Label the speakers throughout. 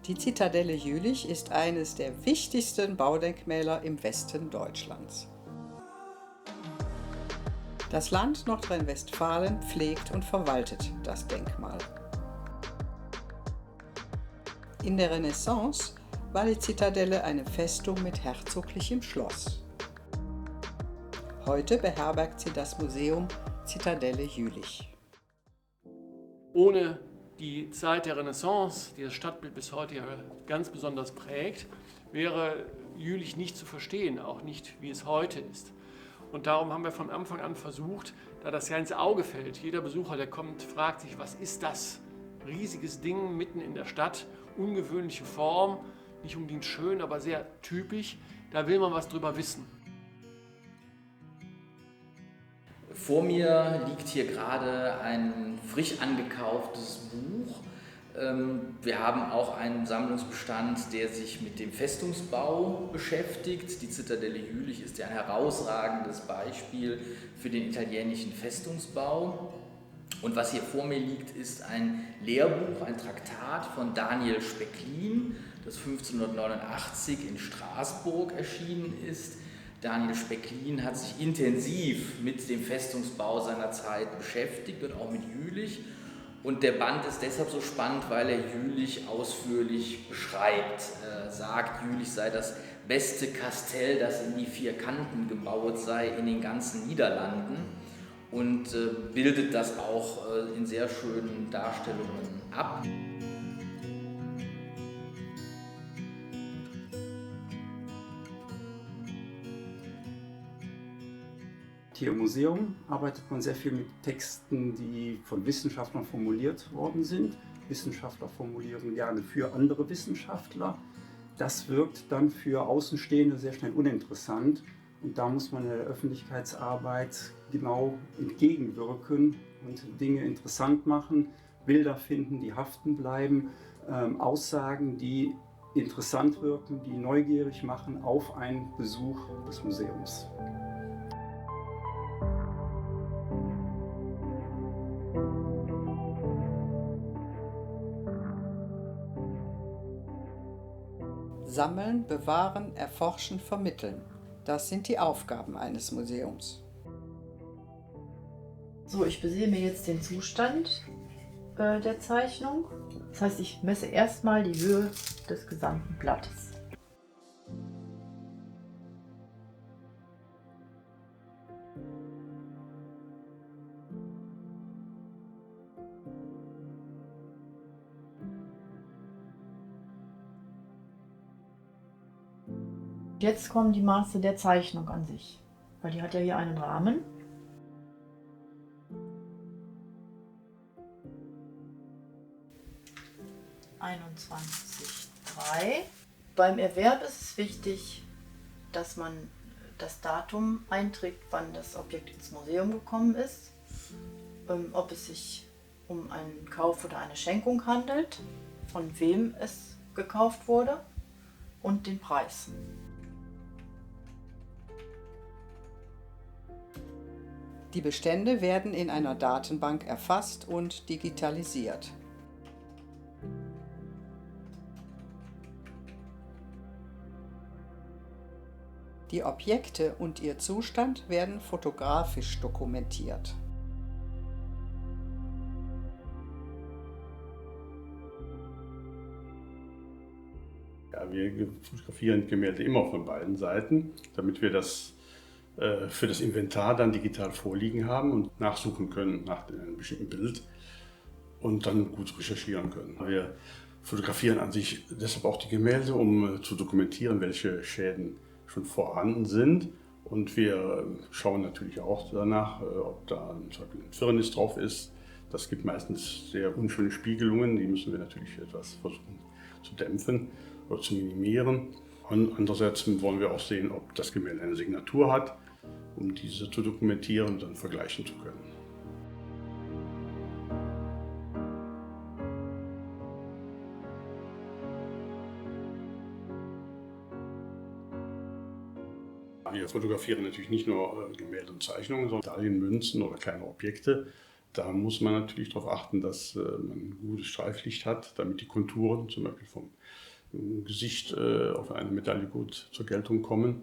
Speaker 1: Die Zitadelle Jülich ist eines der wichtigsten Baudenkmäler im Westen Deutschlands. Das Land Nordrhein-Westfalen pflegt und verwaltet das Denkmal. In der Renaissance war die Zitadelle eine Festung mit herzoglichem Schloss. Heute beherbergt sie das Museum Zitadelle Jülich.
Speaker 2: Ohne die Zeit der Renaissance, die das Stadtbild bis heute ja ganz besonders prägt, wäre Jülich nicht zu verstehen, auch nicht, wie es heute ist. Und darum haben wir von Anfang an versucht, da das ja ins Auge fällt, jeder Besucher, der kommt, fragt sich, was ist das? Riesiges Ding mitten in der Stadt, ungewöhnliche Form, nicht unbedingt schön, aber sehr typisch, da will man was drüber wissen.
Speaker 3: Vor mir liegt hier gerade ein frisch angekauftes Buch. Wir haben auch einen Sammlungsbestand, der sich mit dem Festungsbau beschäftigt. Die Zitadelle Jülich ist ja ein herausragendes Beispiel für den italienischen Festungsbau. Und was hier vor mir liegt, ist ein Lehrbuch, ein Traktat von Daniel Speklin, das 1589 in Straßburg erschienen ist. Daniel Speklin hat sich intensiv mit dem Festungsbau seiner Zeit beschäftigt und auch mit Jülich. Und der Band ist deshalb so spannend, weil er Jülich ausführlich beschreibt. Er sagt, Jülich sei das beste Kastell, das in die 4 Kanten gebaut sei in den ganzen Niederlanden und bildet das auch in sehr schönen Darstellungen ab.
Speaker 4: Hier im Museum arbeitet man sehr viel mit Texten, die von Wissenschaftlern formuliert worden sind. Wissenschaftler formulieren gerne für andere Wissenschaftler. Das wirkt dann für Außenstehende sehr schnell uninteressant. Und da muss man in der Öffentlichkeitsarbeit genau entgegenwirken und Dinge interessant machen, Bilder finden, die haften bleiben, Aussagen, die interessant wirken, die neugierig machen auf einen Besuch des Museums.
Speaker 1: Sammeln, bewahren, erforschen, vermitteln. Das sind die Aufgaben eines Museums.
Speaker 5: So, ich besehe mir jetzt den Zustand der Zeichnung. Das heißt, ich messe erstmal die Höhe des gesamten Blattes. Jetzt kommen die Maße der Zeichnung an sich, weil die hat ja hier einen Rahmen. Beim Erwerb ist es wichtig, dass man das Datum einträgt, wann das Objekt ins Museum gekommen ist, ob es sich um einen Kauf oder eine Schenkung handelt, von wem es gekauft wurde und den Preis.
Speaker 1: Die Bestände werden in einer Datenbank erfasst und digitalisiert. Die Objekte und ihr Zustand werden fotografisch dokumentiert.
Speaker 6: Ja, wir fotografieren Gemälde immer von beiden Seiten, damit wir das für das Inventar dann digital vorliegen haben und nachsuchen können nach einem bestimmten Bild und dann gut recherchieren können. Wir fotografieren an sich deshalb auch die Gemälde, um zu dokumentieren, welche Schäden schon vorhanden sind. Und wir schauen natürlich auch danach, ob da zum Beispiel ein Firnis drauf ist. Das gibt meistens sehr unschöne Spiegelungen, die müssen wir natürlich etwas versuchen zu dämpfen oder zu minimieren. Und andererseits wollen wir auch sehen, ob das Gemälde eine Signatur hat, um diese zu dokumentieren und dann vergleichen zu können. Wir fotografieren natürlich nicht nur Gemälde und Zeichnungen, sondern Medaillen, Münzen oder kleine Objekte. Da muss man natürlich darauf achten, dass man ein gutes Streiflicht hat, damit die Konturen zum Beispiel vom Gesicht auf einer Medaille gut zur Geltung kommen.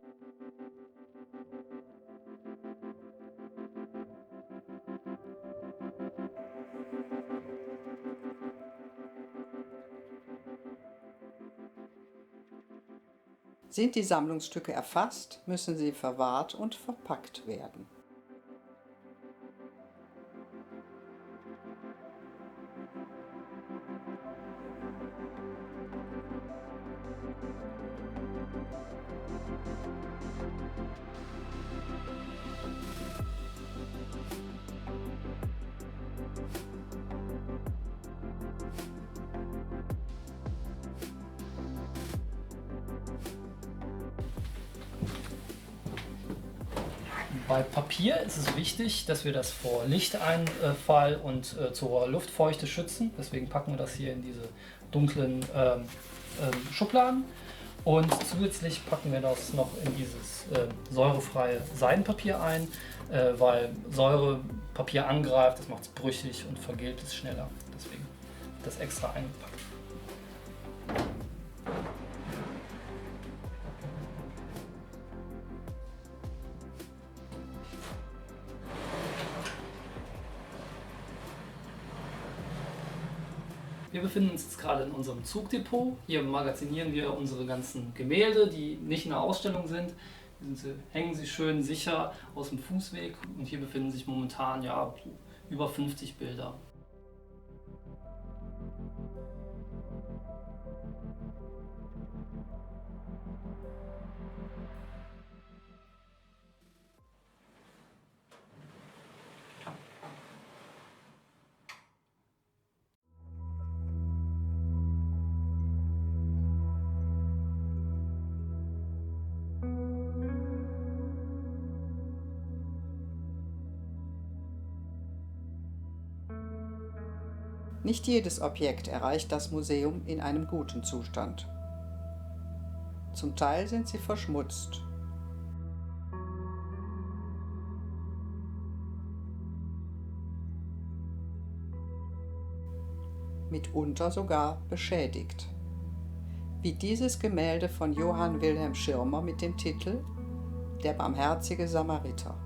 Speaker 1: Sind die Sammlungsstücke erfasst, müssen sie verwahrt und verpackt werden.
Speaker 7: Bei Papier ist es wichtig, dass wir das vor Lichteinfall und zur Luftfeuchte schützen. Deswegen packen wir das hier in diese dunklen Schubladen. Und zusätzlich packen wir das noch in dieses säurefreie Seidenpapier ein, weil Säure Papier angreift, das macht es brüchig und vergilbt es schneller. Deswegen wird das extra eingepackt. Wir befinden uns jetzt gerade in unserem Zugdepot. Hier magazinieren wir unsere ganzen Gemälde, die nicht in der Ausstellung sind. Hängen sie schön sicher aus dem Fußweg und hier befinden sich momentan ja über 50 Bilder.
Speaker 1: Nicht jedes Objekt erreicht das Museum in einem guten Zustand. Zum Teil sind sie verschmutzt. Mitunter sogar beschädigt. Wie dieses Gemälde von Johann Wilhelm Schirmer mit dem Titel Der barmherzige Samariter.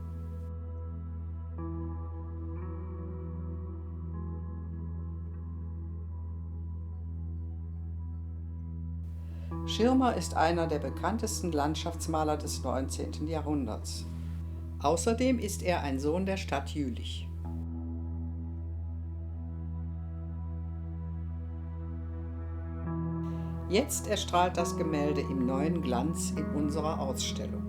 Speaker 1: Schirmer ist einer der bekanntesten Landschaftsmaler des 19. Jahrhunderts. Außerdem ist er ein Sohn der Stadt Jülich. Jetzt erstrahlt das Gemälde im neuen Glanz in unserer Ausstellung.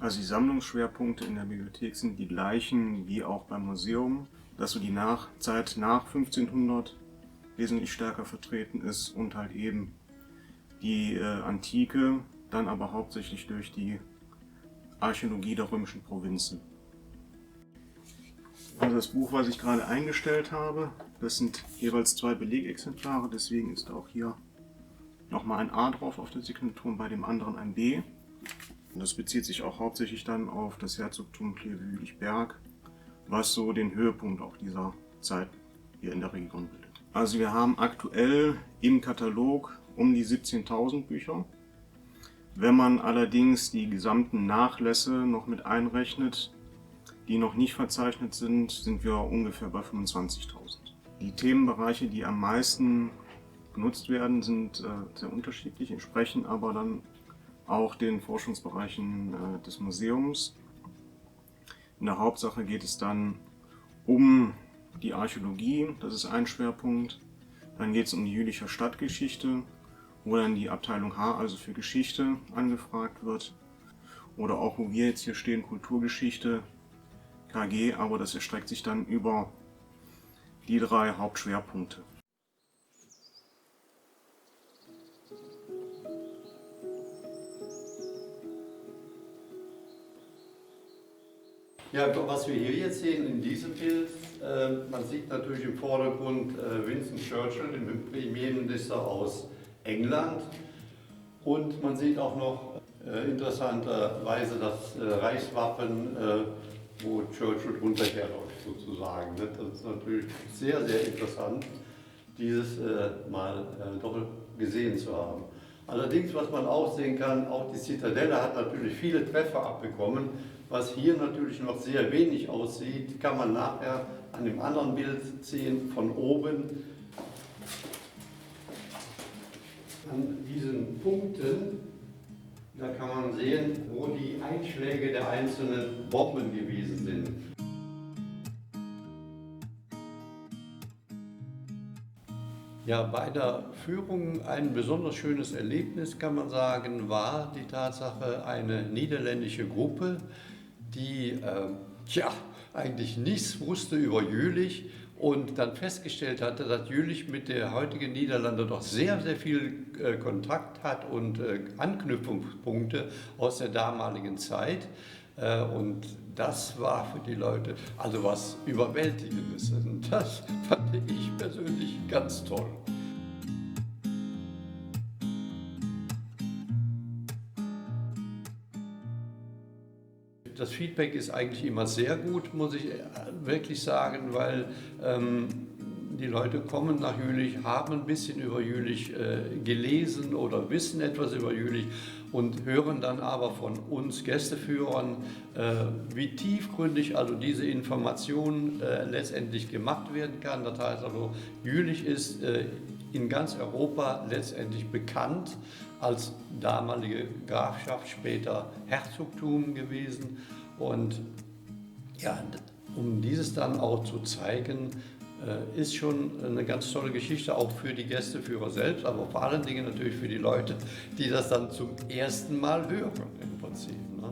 Speaker 8: Also die Sammlungsschwerpunkte in der Bibliothek sind die gleichen wie auch beim Museum, dass so die Zeit nach 1500 wesentlich stärker vertreten ist und halt eben die Antike, dann aber hauptsächlich durch die Archäologie der römischen Provinzen. Also das Buch, was ich gerade eingestellt habe, das sind jeweils 2 Belegexemplare, deswegen ist auch hier nochmal ein A drauf auf der Signatur und bei dem anderen ein B. Und das bezieht sich auch hauptsächlich dann auf das Herzogtum Kleve-Jülich-Berg, was so den Höhepunkt auch dieser Zeit hier in der Region bildet. Also wir haben aktuell im Katalog um die 17.000 Bücher. Wenn man allerdings die gesamten Nachlässe noch mit einrechnet, die noch nicht verzeichnet sind, sind wir ungefähr bei 25.000. Die Themenbereiche, die am meisten genutzt werden, sind sehr unterschiedlich, entsprechen aber dann auch den Forschungsbereichen des Museums. In der Hauptsache geht es dann um die Archäologie, das ist ein Schwerpunkt. Dann geht es um die Jülicher Stadtgeschichte, wo dann die Abteilung H, also für Geschichte, angefragt wird. Oder auch, wo wir jetzt hier stehen, Kulturgeschichte, KG, aber das erstreckt sich dann über die 3 Hauptschwerpunkte.
Speaker 9: Ja, was wir hier jetzt sehen in diesem Bild, man sieht natürlich im Vordergrund Winston Churchill, den Premierminister aus England. Und man sieht auch noch interessanterweise das Reichswappen, wo Churchill drunter herläuft sozusagen. Das ist natürlich sehr, sehr interessant, dieses mal doch gesehen zu haben. Allerdings, was man auch sehen kann, auch die Zitadelle hat natürlich viele Treffer abbekommen. Was hier natürlich noch sehr wenig aussieht, kann man nachher an dem anderen Bild sehen, von oben. An diesen Punkten, da kann man sehen, wo die Einschläge der einzelnen Bomben gewesen sind. Ja, bei der Führung ein besonders schönes Erlebnis, kann man sagen, war die Tatsache, eine niederländische Gruppe, die eigentlich nichts wusste über Jülich und dann festgestellt hatte, dass Jülich mit der heutigen Niederlande doch sehr, sehr viel Kontakt hat und Anknüpfungspunkte aus der damaligen Zeit. Und das war für die Leute also was Überwältigendes. Und das fand ich persönlich ganz toll. Das Feedback ist eigentlich immer sehr gut, muss ich wirklich sagen, weil die Leute kommen nach Jülich, haben ein bisschen über Jülich gelesen oder wissen etwas über Jülich und hören dann aber von uns Gästeführern, wie tiefgründig also diese Information letztendlich gemacht werden kann. Das heißt also, Jülich ist in ganz Europa letztendlich bekannt als damalige Grafschaft, später Herzogtum gewesen. Und ja, um dieses dann auch zu zeigen, ist schon eine ganz tolle Geschichte, auch für die Gästeführer selbst, aber vor allen Dingen natürlich für die Leute, die das dann zum ersten Mal hören im Prinzip. Ne?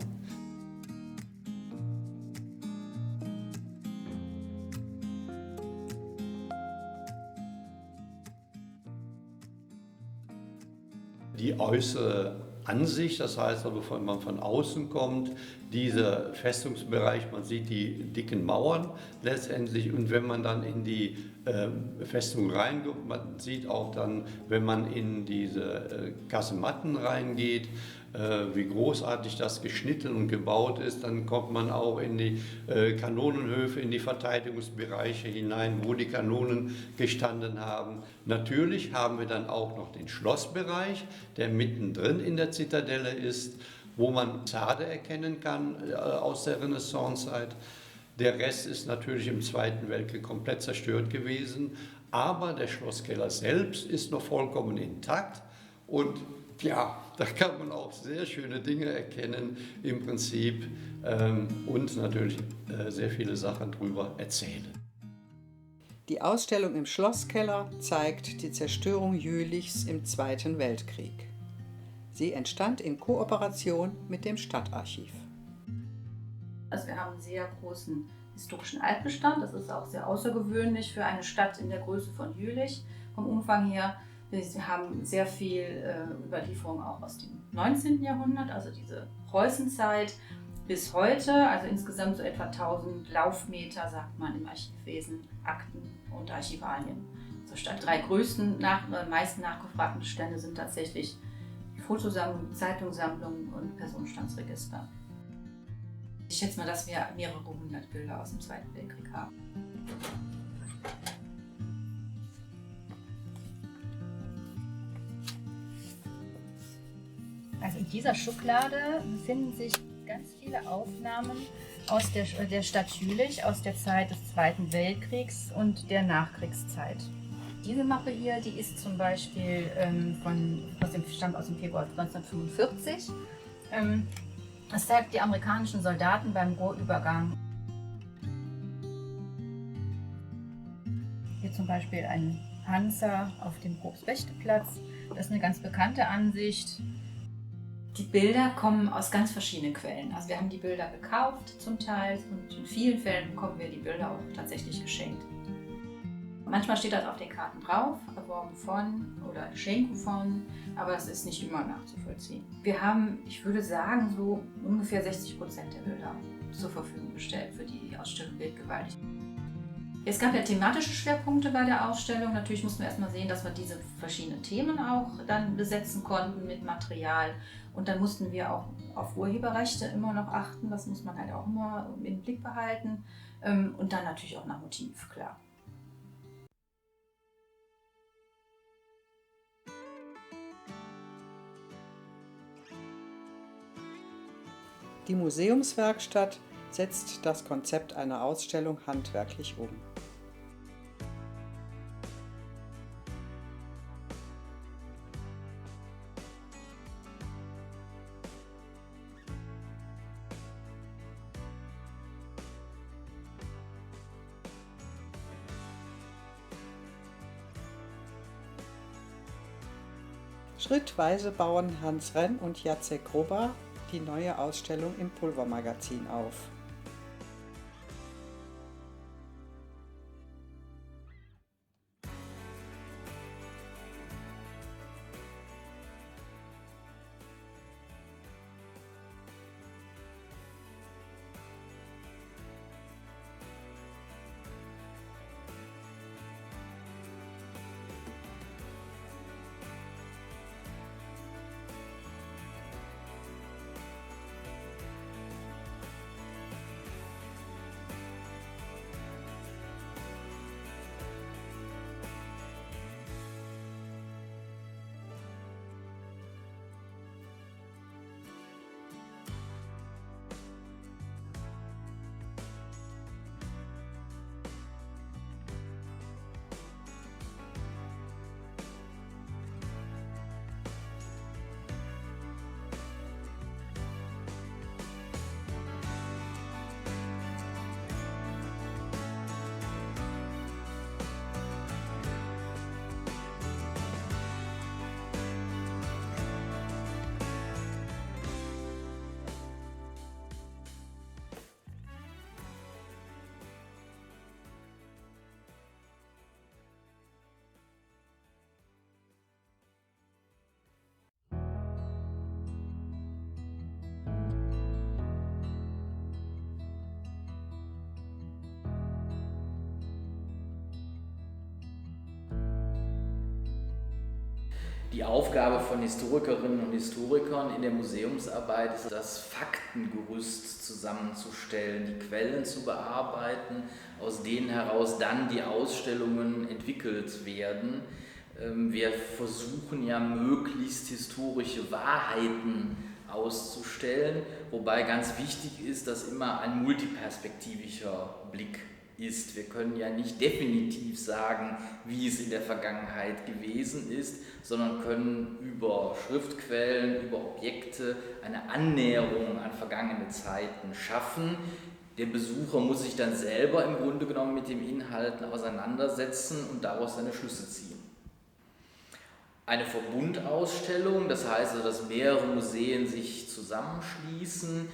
Speaker 9: Die äußere Ansicht, das heißt also, wenn man von außen kommt, dieser Festungsbereich, man sieht die dicken Mauern letztendlich und wenn man dann in die Festung reingeht, man sieht auch dann, wenn man in diese Kasematten reingeht, wie großartig das geschnitten und gebaut ist, dann kommt man auch in die Kanonenhöfe, in die Verteidigungsbereiche hinein, wo die Kanonen gestanden haben. Natürlich haben wir dann auch noch den Schlossbereich, der mittendrin in der Zitadelle ist, wo man Fassade erkennen kann aus der Renaissancezeit. Der Rest ist natürlich im Zweiten Weltkrieg komplett zerstört gewesen, aber der Schlosskeller selbst ist noch vollkommen intakt und ja, da kann man auch sehr schöne Dinge erkennen im Prinzip und natürlich sehr viele Sachen drüber erzählen.
Speaker 1: Die Ausstellung im Schlosskeller zeigt die Zerstörung Jülichs im Zweiten Weltkrieg. Sie entstand in Kooperation mit dem Stadtarchiv.
Speaker 10: Also wir haben einen sehr großen historischen Altbestand. Das ist auch sehr außergewöhnlich für eine Stadt in der Größe von Jülich vom Umfang her. Wir haben sehr viel Überlieferung auch aus dem 19. Jahrhundert, also diese Preußenzeit bis heute. Also insgesamt so etwa 1000 Laufmeter, sagt man im Archivwesen, Akten und Archivalien zur Stadt. 3 größten, meisten nachgefragten Bestände sind tatsächlich die Fotosammlung, Zeitungssammlung und Personenstandsregister. Ich schätze mal, dass wir mehrere 100 Bilder aus dem Zweiten Weltkrieg haben.
Speaker 11: Also in dieser Schublade befinden sich ganz viele Aufnahmen aus der Stadt Jülich, aus der Zeit des Zweiten Weltkriegs und der Nachkriegszeit. Diese Mappe hier, die ist zum Beispiel stammt aus dem Februar 1945. Das zeigt die amerikanischen Soldaten beim Ruhrübergang. Hier zum Beispiel ein Panzer auf dem Probst-Bechtle-Platz. Das ist eine ganz bekannte Ansicht.
Speaker 10: Die Bilder kommen aus ganz verschiedenen Quellen. Also wir haben die Bilder gekauft zum Teil und in vielen Fällen bekommen wir die Bilder auch tatsächlich geschenkt. Manchmal steht das auf den Karten drauf, erworben von oder Geschenk von, aber das ist nicht immer nachzuvollziehen. Wir haben, ich würde sagen, so ungefähr 60% der Bilder zur Verfügung gestellt für die Ausstellung Bildgewaltig. Es gab ja thematische Schwerpunkte bei der Ausstellung. Natürlich mussten wir erstmal sehen, dass wir diese verschiedenen Themen auch dann besetzen konnten mit Material. Und dann mussten wir auch auf Urheberrechte immer noch achten. Das muss man halt auch immer im Blick behalten. Und dann natürlich auch nach Motiv, klar.
Speaker 1: Die Museumswerkstatt setzt das Konzept einer Ausstellung handwerklich um. Schrittweise bauen Hans Renn und Jacek Gruba die neue Ausstellung im Pulvermagazin auf.
Speaker 3: Die Aufgabe von Historikerinnen und Historikern in der Museumsarbeit ist, das Faktengerüst zusammenzustellen, die Quellen zu bearbeiten, aus denen heraus dann die Ausstellungen entwickelt werden. Wir versuchen ja möglichst historische Wahrheiten auszustellen, wobei ganz wichtig ist, dass immer ein multiperspektivischer Blick ist. Wir können ja nicht definitiv sagen, wie es in der Vergangenheit gewesen ist, sondern können über Schriftquellen, über Objekte eine Annäherung an vergangene Zeiten schaffen. Der Besucher muss sich dann selber im Grunde genommen mit den Inhalten auseinandersetzen und daraus seine Schlüsse ziehen. Eine Verbundausstellung, das heißt also, dass mehrere Museen sich zusammenschließen,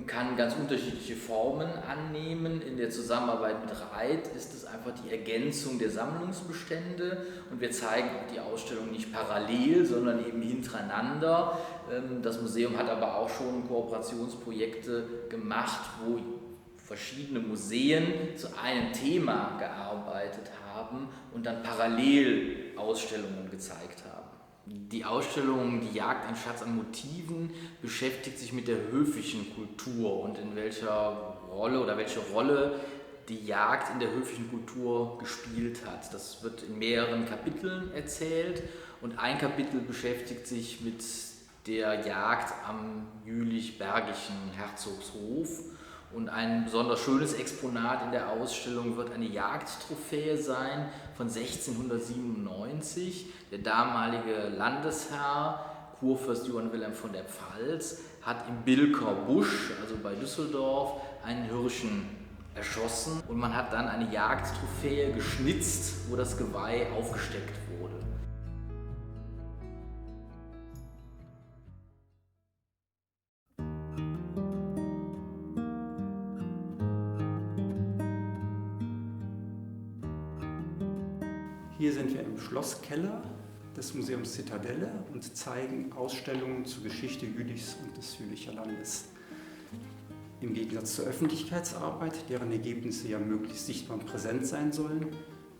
Speaker 3: kann ganz unterschiedliche Formen annehmen. In der Zusammenarbeit mit Reit ist es einfach die Ergänzung der Sammlungsbestände und wir zeigen auch die Ausstellung nicht parallel, sondern eben hintereinander. Das Museum hat aber auch schon Kooperationsprojekte gemacht, wo verschiedene Museen zu einem Thema gearbeitet haben und dann parallel Ausstellungen gezeigt haben. Die Ausstellung Die Jagd, ein Schatz an Motiven beschäftigt sich mit der höfischen Kultur und in welcher Rolle oder welche Rolle die Jagd in der höfischen Kultur gespielt hat. Das wird in mehreren Kapiteln erzählt und ein Kapitel beschäftigt sich mit der Jagd am jülich-bergischen Herzogshof. Und ein besonders schönes Exponat in der Ausstellung wird eine Jagdtrophäe sein von 1697. Der damalige Landesherr, Kurfürst Johann Wilhelm von der Pfalz, hat im Bilker Busch, also bei Düsseldorf, einen Hirschen erschossen. Und man hat dann eine Jagdtrophäe geschnitzt, wo das Geweih aufgesteckt wurde.
Speaker 4: Hier sind wir im Schlosskeller des Museums Zitadelle und zeigen Ausstellungen zur Geschichte Jülichs und des Jülicher Landes. Im Gegensatz zur Öffentlichkeitsarbeit, deren Ergebnisse ja möglichst sichtbar und präsent sein sollen,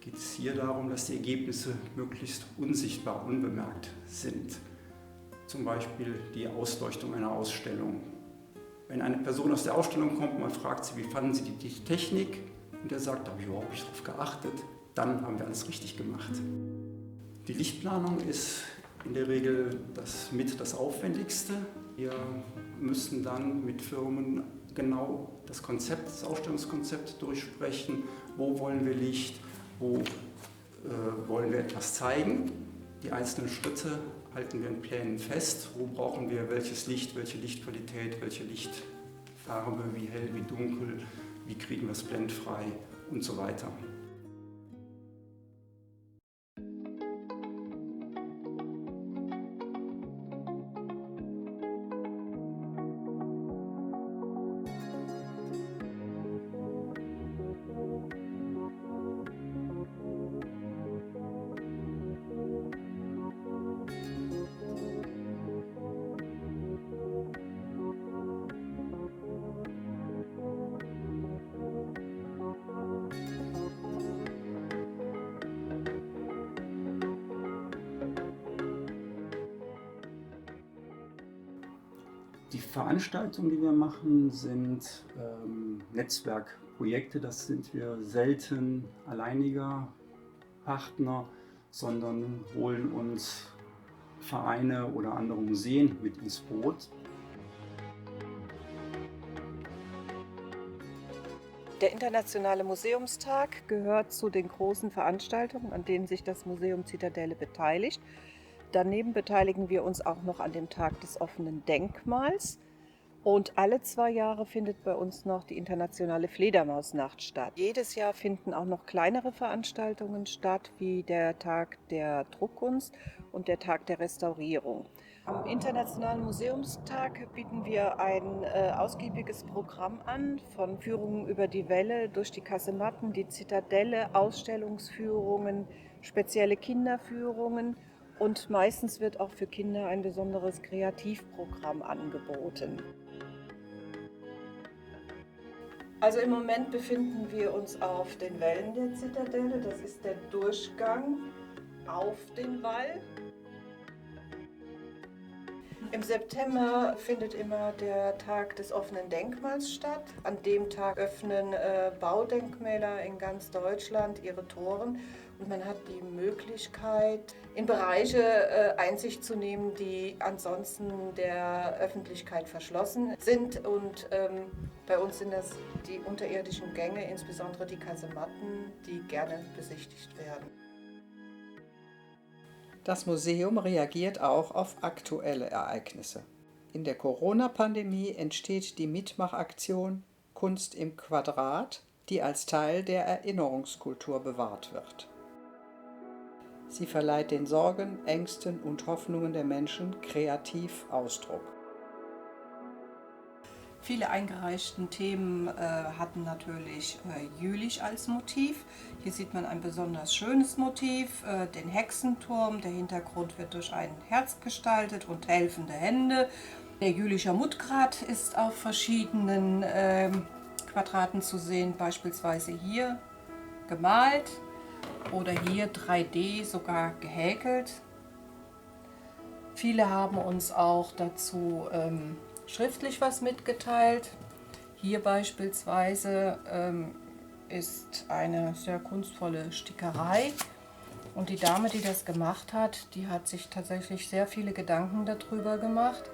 Speaker 4: geht es hier darum, dass die Ergebnisse möglichst unsichtbar, unbemerkt sind. Zum Beispiel die Ausleuchtung einer Ausstellung. Wenn eine Person aus der Ausstellung kommt und man fragt sie, wie fanden Sie die Technik? Und er sagt, da habe ich überhaupt nicht drauf geachtet, dann haben wir alles richtig gemacht. Die Lichtplanung ist in der Regel das Aufwendigste. Wir müssen dann mit Firmen genau das Ausstellungskonzept durchsprechen. Wo wollen wir Licht? Wo wollen wir etwas zeigen? Die einzelnen Schritte halten wir in Plänen fest. Wo brauchen wir welches Licht, welche Lichtqualität, welche Lichtfarbe, wie hell, wie dunkel, wie kriegen wir es blendfrei und so weiter. Die Veranstaltungen, die wir machen, sind Netzwerkprojekte. Das sind wir selten alleiniger Partner, sondern holen uns Vereine oder andere Museen mit ins Boot.
Speaker 12: Der Internationale Museumstag gehört zu den großen Veranstaltungen, an denen sich das Museum Zitadelle beteiligt. Daneben beteiligen wir uns auch noch an dem Tag des offenen Denkmals. Und alle 2 Jahre findet bei uns noch die internationale Fledermausnacht statt. Jedes Jahr finden auch noch kleinere Veranstaltungen statt, wie der Tag der Druckkunst und der Tag der Restaurierung. Am Internationalen Museumstag bieten wir ein ausgiebiges Programm an, von Führungen über die Wälle, durch die Kasematten, die Zitadelle, Ausstellungsführungen, spezielle Kinderführungen. Und meistens wird auch für Kinder ein besonderes Kreativprogramm angeboten. Also im Moment befinden wir uns auf den Wällen der Zitadelle. Das ist der Durchgang auf den Wall. Im September findet immer der Tag des offenen Denkmals statt. An dem Tag öffnen Baudenkmäler in ganz Deutschland ihre Toren. Und man hat die Möglichkeit, in Bereiche Einsicht zu nehmen, die ansonsten der Öffentlichkeit verschlossen sind. Und bei uns sind das die unterirdischen Gänge, insbesondere die Kasematten, die gerne besichtigt werden.
Speaker 1: Das Museum reagiert auch auf aktuelle Ereignisse. In der Corona-Pandemie entsteht die Mitmachaktion Kunst im Quadrat, die als Teil der Erinnerungskultur bewahrt wird. Sie verleiht den Sorgen, Ängsten und Hoffnungen der Menschen kreativ Ausdruck.
Speaker 12: Viele eingereichten Themen hatten natürlich Jülich als Motiv. Hier sieht man ein besonders schönes Motiv, den Hexenturm. Der Hintergrund wird durch ein Herz gestaltet und helfende Hände. Der Jülicher Muttgrat ist auf verschiedenen Quadraten zu sehen, beispielsweise hier gemalt oder hier 3D sogar gehäkelt. Viele haben uns auch dazu schriftlich was mitgeteilt. Hier beispielsweise ist eine sehr kunstvolle Stickerei und die Dame, die das gemacht hat, die hat sich tatsächlich sehr viele Gedanken darüber gemacht.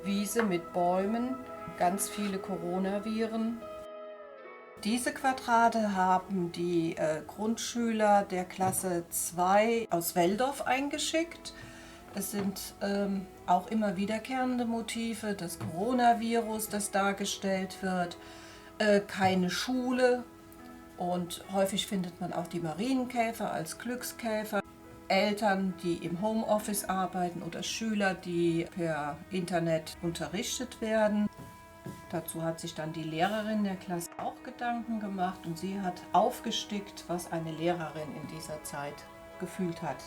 Speaker 12: Wiese mit Bäumen, ganz viele Coronaviren. Diese Quadrate haben die Grundschüler der Klasse 2 aus Welldorf eingeschickt. Es sind auch immer wiederkehrende Motive, das Coronavirus, das dargestellt wird, keine Schule und häufig findet man auch die Marienkäfer als Glückskäfer. Eltern, die im Homeoffice arbeiten oder Schüler, die per Internet unterrichtet werden. Dazu hat sich dann die Lehrerin der Klasse auch Gedanken gemacht und sie hat aufgestickt, was eine Lehrerin in dieser Zeit gefühlt hat.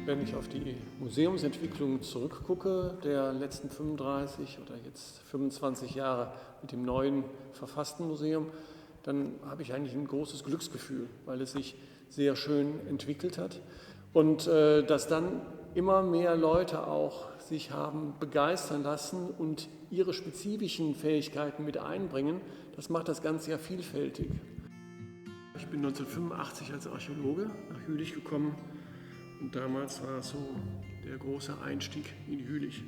Speaker 2: Wenn ich auf die Museumsentwicklung zurückgucke, der letzten 35 oder jetzt 25 Jahre mit dem neuen verfassten Museum, dann habe ich eigentlich ein großes Glücksgefühl, weil es sich sehr schön entwickelt hat und dass dann immer mehr Leute auch sich haben begeistern lassen und ihre spezifischen Fähigkeiten mit einbringen. Das macht das Ganze ja vielfältig. Ich bin 1985 als Archäologe nach Jülich gekommen und damals war es so der große Einstieg in Jülich.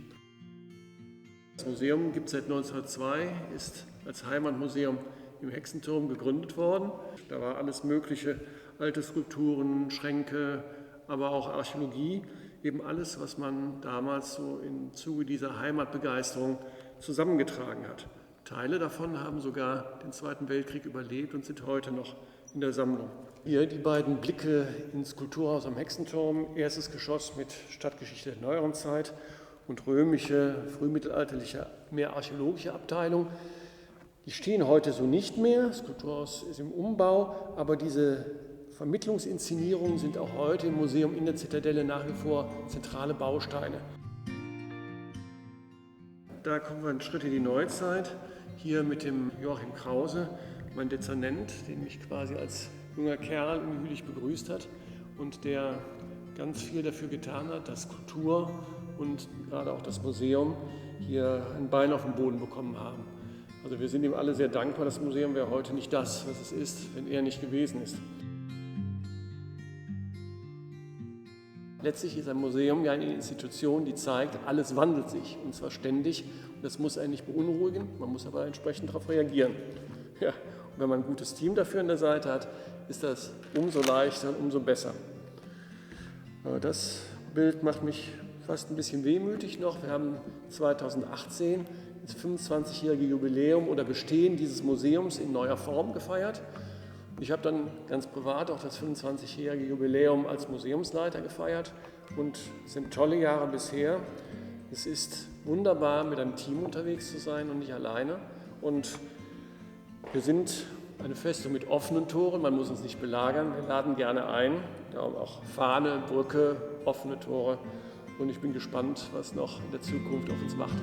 Speaker 2: Das Museum gibt es seit 1902, ist als Heimatmuseum im Hexenturm gegründet worden. Da war alles mögliche, alte Skulpturen, Schränke, aber auch Archäologie, eben alles, was man damals so im Zuge dieser Heimatbegeisterung zusammengetragen hat. Teile davon haben sogar den Zweiten Weltkrieg überlebt und sind heute noch in der Sammlung. Hier die beiden Blicke ins Kulturhaus am Hexenturm, erstes Geschoss mit Stadtgeschichte der neueren Zeit und römische, frühmittelalterliche, mehr archäologische Abteilung. Die stehen heute so nicht mehr, das Kulturhaus ist im Umbau, aber diese Vermittlungsinszenierungen sind auch heute im Museum in der Zitadelle nach wie vor zentrale Bausteine. Da kommen wir einen Schritt in die Neuzeit, hier mit dem Joachim Krause, mein Dezernent, den mich quasi als junger Kerl in Jülich begrüßt hat und der ganz viel dafür getan hat, dass Kultur und gerade auch das Museum hier ein Bein auf den Boden bekommen haben. Also wir sind ihm alle sehr dankbar. Das Museum wäre heute nicht das, was es ist, wenn er nicht gewesen ist. Letztlich ist ein Museum ja eine Institution, die zeigt, alles wandelt sich und zwar ständig. Und das muss einen nicht beunruhigen, man muss aber entsprechend darauf reagieren. Ja, und wenn man ein gutes Team dafür an der Seite hat, ist das umso leichter und umso besser. Aber das Bild macht mich fast ein bisschen wehmütig noch. Wir haben 2018 das 25-jährige Jubiläum oder Bestehen dieses Museums in neuer Form gefeiert. Ich habe dann ganz privat auch das 25-jährige Jubiläum als Museumsleiter gefeiert und es sind tolle Jahre bisher. Es ist wunderbar, mit einem Team unterwegs zu sein und nicht alleine. Und wir sind eine Festung mit offenen Toren, man muss uns nicht belagern, wir laden gerne ein. Darum auch Fahne, Brücke, offene Tore. Und ich bin gespannt, was noch in der Zukunft auf uns wartet.